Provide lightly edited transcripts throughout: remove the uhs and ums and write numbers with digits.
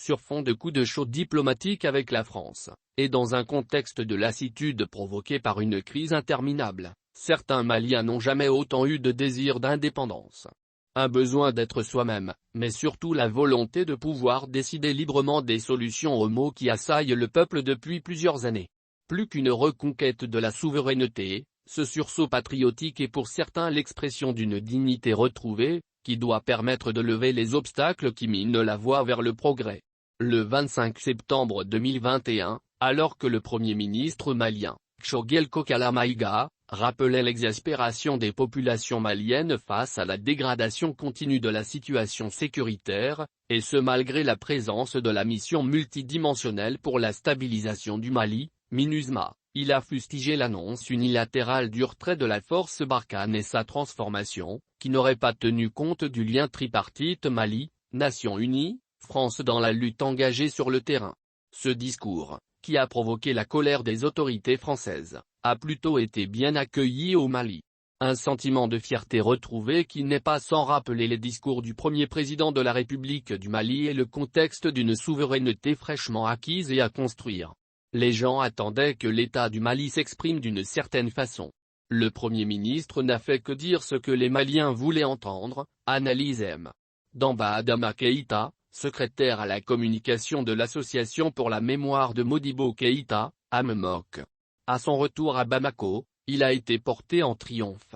sur fond de coups de chaud diplomatiques avec la France, et dans un contexte de lassitude provoquée par une crise interminable, certains Maliens n'ont jamais autant eu de désir d'indépendance. Un besoin d'être soi-même, mais surtout la volonté de pouvoir décider librement des solutions aux maux qui assaillent le peuple depuis plusieurs années. Plus qu'une reconquête de la souveraineté, ce sursaut patriotique est pour certains l'expression d'une dignité retrouvée, qui doit permettre de lever les obstacles qui minent la voie vers le progrès. Le 25 septembre 2021, alors que le Premier ministre malien, Choguel Kokala Maïga, rappelait l'exaspération des populations maliennes face à la dégradation continue de la situation sécuritaire, et ce malgré la présence de la mission multidimensionnelle pour la stabilisation du Mali, MINUSMA, il a fustigé l'annonce unilatérale du retrait de la force Barkhane et sa transformation, qui n'aurait pas tenu compte du lien tripartite Mali, Nations Unies, France dans la lutte engagée sur le terrain. Ce discours, qui a provoqué la colère des autorités françaises, a plutôt été bien accueilli au Mali. Un sentiment de fierté retrouvé qui n'est pas sans rappeler les discours du premier président de la République du Mali et le contexte d'une souveraineté fraîchement acquise et à construire. Les gens attendaient que l'État du Mali s'exprime d'une certaine façon. Le Premier ministre n'a fait que dire ce que les Maliens voulaient entendre, analyse M. Damba Adama Keïta, secrétaire à la communication de l'Association pour la mémoire de Modibo Keïta, AMMOC. À son retour à Bamako, il a été porté en triomphe.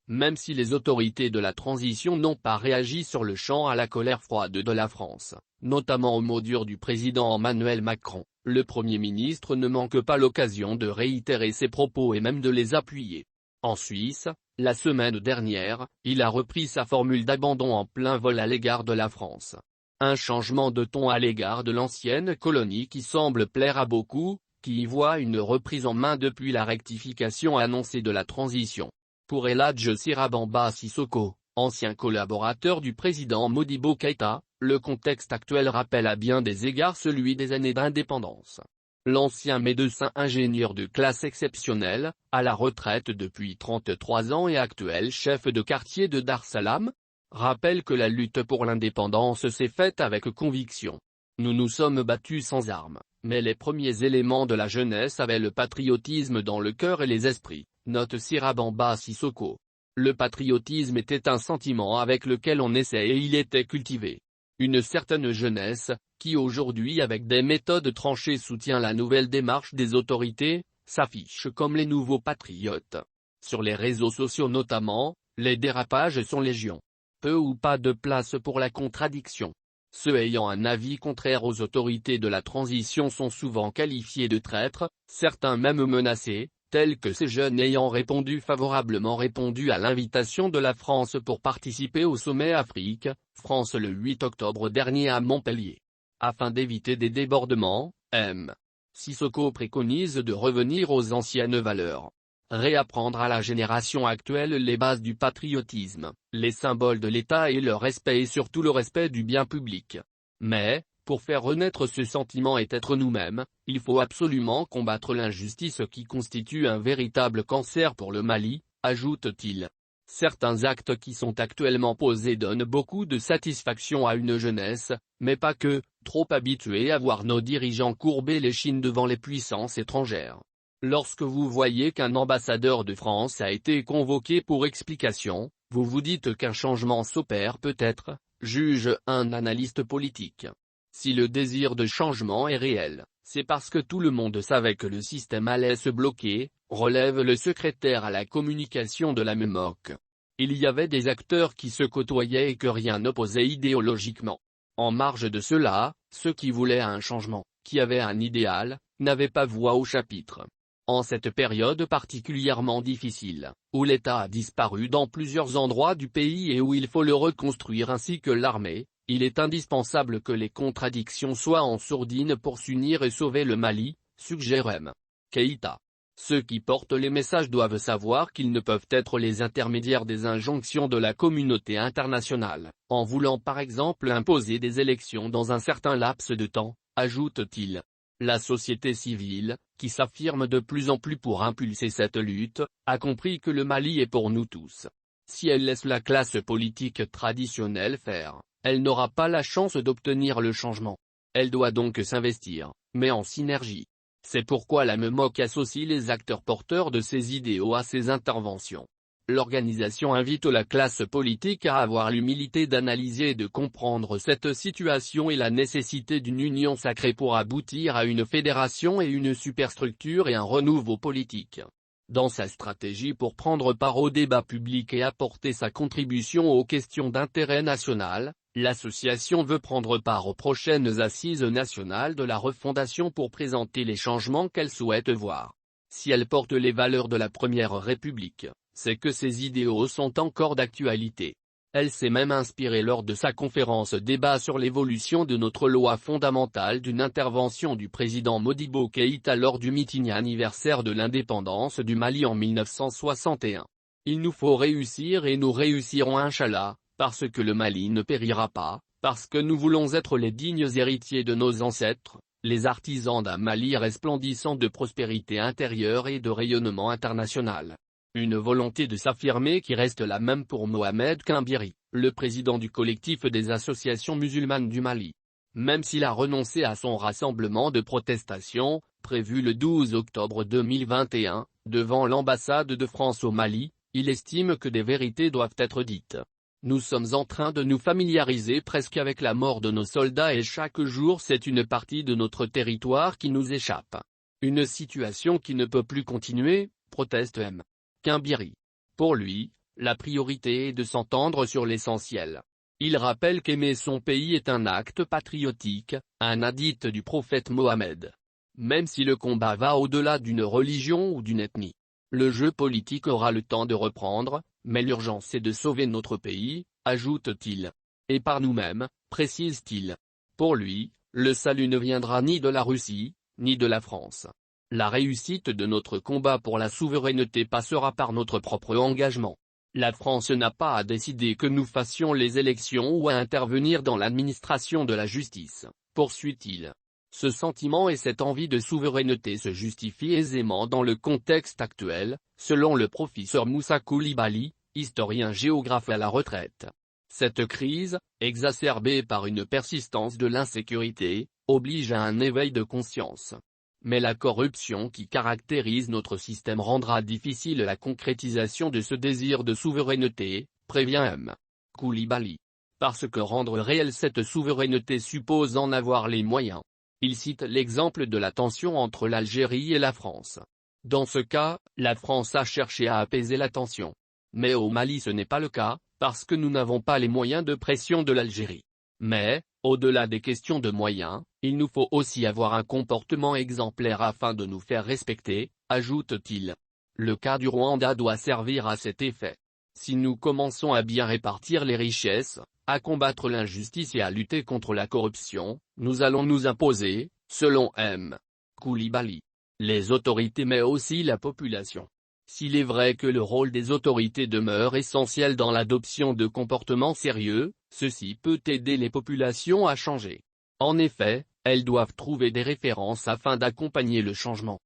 Même si les autorités de la transition n'ont pas réagi sur le champ à la colère froide de la France, notamment aux mots durs du président Emmanuel Macron, le Premier ministre ne manque pas l'occasion de réitérer ses propos et même de les appuyer. En Suisse, la semaine dernière, il a repris sa formule d'abandon en plein vol à l'égard de la France. Un changement de ton à l'égard de l'ancienne colonie qui semble plaire à beaucoup, qui y voit une reprise en main depuis la rectification annoncée de la transition. Pour Eladj Sirabamba Sissoko, ancien collaborateur du président Modibo Keïta, le contexte actuel rappelle à bien des égards celui des années d'indépendance. L'ancien médecin ingénieur de classe exceptionnelle, à la retraite depuis 33 ans et actuel chef de quartier de Dar Salam, rappelle que la lutte pour l'indépendance s'est faite avec conviction. Nous nous sommes battus sans armes, mais les premiers éléments de la jeunesse avaient le patriotisme dans le cœur et les esprits, note Sirabamba Sissoko. Le patriotisme était un sentiment avec lequel on naissait et il était cultivé. Une certaine jeunesse, qui aujourd'hui avec des méthodes tranchées soutient la nouvelle démarche des autorités, s'affiche comme les nouveaux patriotes. Sur les réseaux sociaux notamment, les dérapages sont légion. Peu ou pas de place pour la contradiction. Ceux ayant un avis contraire aux autorités de la transition sont souvent qualifiés de traîtres, certains même menacés, tels que ces jeunes ayant favorablement répondu à l'invitation de la France pour participer au sommet Afrique-France le 8 octobre dernier à Montpellier. Afin d'éviter des débordements, M. Sissoko préconise de revenir aux anciennes valeurs. Réapprendre à la génération actuelle les bases du patriotisme, les symboles de l'État et leur respect et surtout le respect du bien public. Mais, pour faire renaître ce sentiment et être nous-mêmes, il faut absolument combattre l'injustice qui constitue un véritable cancer pour le Mali, ajoute-t-il. Certains actes qui sont actuellement posés donnent beaucoup de satisfaction à une jeunesse, mais pas que, trop habituée à voir nos dirigeants courber l'échine devant les puissances étrangères. Lorsque vous voyez qu'un ambassadeur de France a été convoqué pour explication, vous vous dites qu'un changement s'opère peut-être, juge un analyste politique. Si le désir de changement est réel, c'est parce que tout le monde savait que le système allait se bloquer, relève le secrétaire à la communication de la MMOC. Il y avait des acteurs qui se côtoyaient et que rien n'opposait idéologiquement. En marge de cela, ceux qui voulaient un changement, qui avaient un idéal, n'avaient pas voix au chapitre. En cette période particulièrement difficile, où l'État a disparu dans plusieurs endroits du pays et où il faut le reconstruire ainsi que l'armée, il est indispensable que les contradictions soient en sourdine pour s'unir et sauver le Mali, suggère M. Keïta. Ceux qui portent les messages doivent savoir qu'ils ne peuvent être les intermédiaires des injonctions de la communauté internationale, en voulant par exemple imposer des élections dans un certain laps de temps, ajoute-t-il. La société civile, qui s'affirme de plus en plus pour impulser cette lutte, a compris que le Mali est pour nous tous. Si elle laisse la classe politique traditionnelle faire, elle n'aura pas la chance d'obtenir le changement. Elle doit donc s'investir, mais en synergie. C'est pourquoi la MEMOC associe les acteurs porteurs de ces idéaux à ses interventions. L'organisation invite la classe politique à avoir l'humilité d'analyser et de comprendre cette situation et la nécessité d'une union sacrée pour aboutir à une fédération et une superstructure et un renouveau politique. Dans sa stratégie pour prendre part au débat public et apporter sa contribution aux questions d'intérêt national, l'association veut prendre part aux prochaines assises nationales de la refondation pour présenter les changements qu'elle souhaite voir. Si elle porte les valeurs de la Première République, c'est que ses idéaux sont encore d'actualité. Elle s'est même inspirée lors de sa conférence débat sur l'évolution de notre loi fondamentale d'une intervention du président Modibo Keïta lors du meeting anniversaire de l'indépendance du Mali en 1961. Il nous faut réussir et nous réussirons Inch'Allah, parce que le Mali ne périra pas, parce que nous voulons être les dignes héritiers de nos ancêtres, les artisans d'un Mali resplendissant de prospérité intérieure et de rayonnement international. Une volonté de s'affirmer qui reste la même pour Mohamed Kambiri, le président du collectif des associations musulmanes du Mali. Même s'il a renoncé à son rassemblement de protestation, prévu le 12 octobre 2021, devant l'ambassade de France au Mali, il estime que des vérités doivent être dites. Nous sommes en train de nous familiariser presque avec la mort de nos soldats et chaque jour c'est une partie de notre territoire qui nous échappe. Une situation qui ne peut plus continuer, proteste M. Kambiri. Pour lui, la priorité est de s'entendre sur l'essentiel. Il rappelle qu'aimer son pays est un acte patriotique, un hadith du prophète Mohammed. Même si le combat va au-delà d'une religion ou d'une ethnie. Le jeu politique aura le temps de reprendre, mais l'urgence est de sauver notre pays, ajoute-t-il. Et par nous-mêmes, précise-t-il. Pour lui, le salut ne viendra ni de la Russie, ni de la France. La réussite de notre combat pour la souveraineté passera par notre propre engagement. La France n'a pas à décider que nous fassions les élections ou à intervenir dans l'administration de la justice, poursuit-il. Ce sentiment et cette envie de souveraineté se justifient aisément dans le contexte actuel, selon le professeur Moussa Koulibaly, historien géographe à la retraite. Cette crise, exacerbée par une persistance de l'insécurité, oblige à un éveil de conscience. Mais la corruption qui caractérise notre système rendra difficile la concrétisation de ce désir de souveraineté, prévient M. Koulibaly. Parce que rendre réelle cette souveraineté suppose d'en avoir les moyens. Il cite l'exemple de la tension entre l'Algérie et la France. Dans ce cas, la France a cherché à apaiser la tension. Mais au Mali ce n'est pas le cas, parce que nous n'avons pas les moyens de pression de l'Algérie. Mais, au-delà des questions de moyens, il nous faut aussi avoir un comportement exemplaire afin de nous faire respecter, ajoute-t-il. Le cas du Rwanda doit servir à cet effet. Si nous commençons à bien répartir les richesses, à combattre l'injustice et à lutter contre la corruption, nous allons nous imposer, selon M. Koulibaly. Les autorités mais aussi la population. S'il est vrai que le rôle des autorités demeure essentiel dans l'adoption de comportements sérieux, ceci peut aider les populations à changer. En effet, elles doivent trouver des références afin d'accompagner le changement.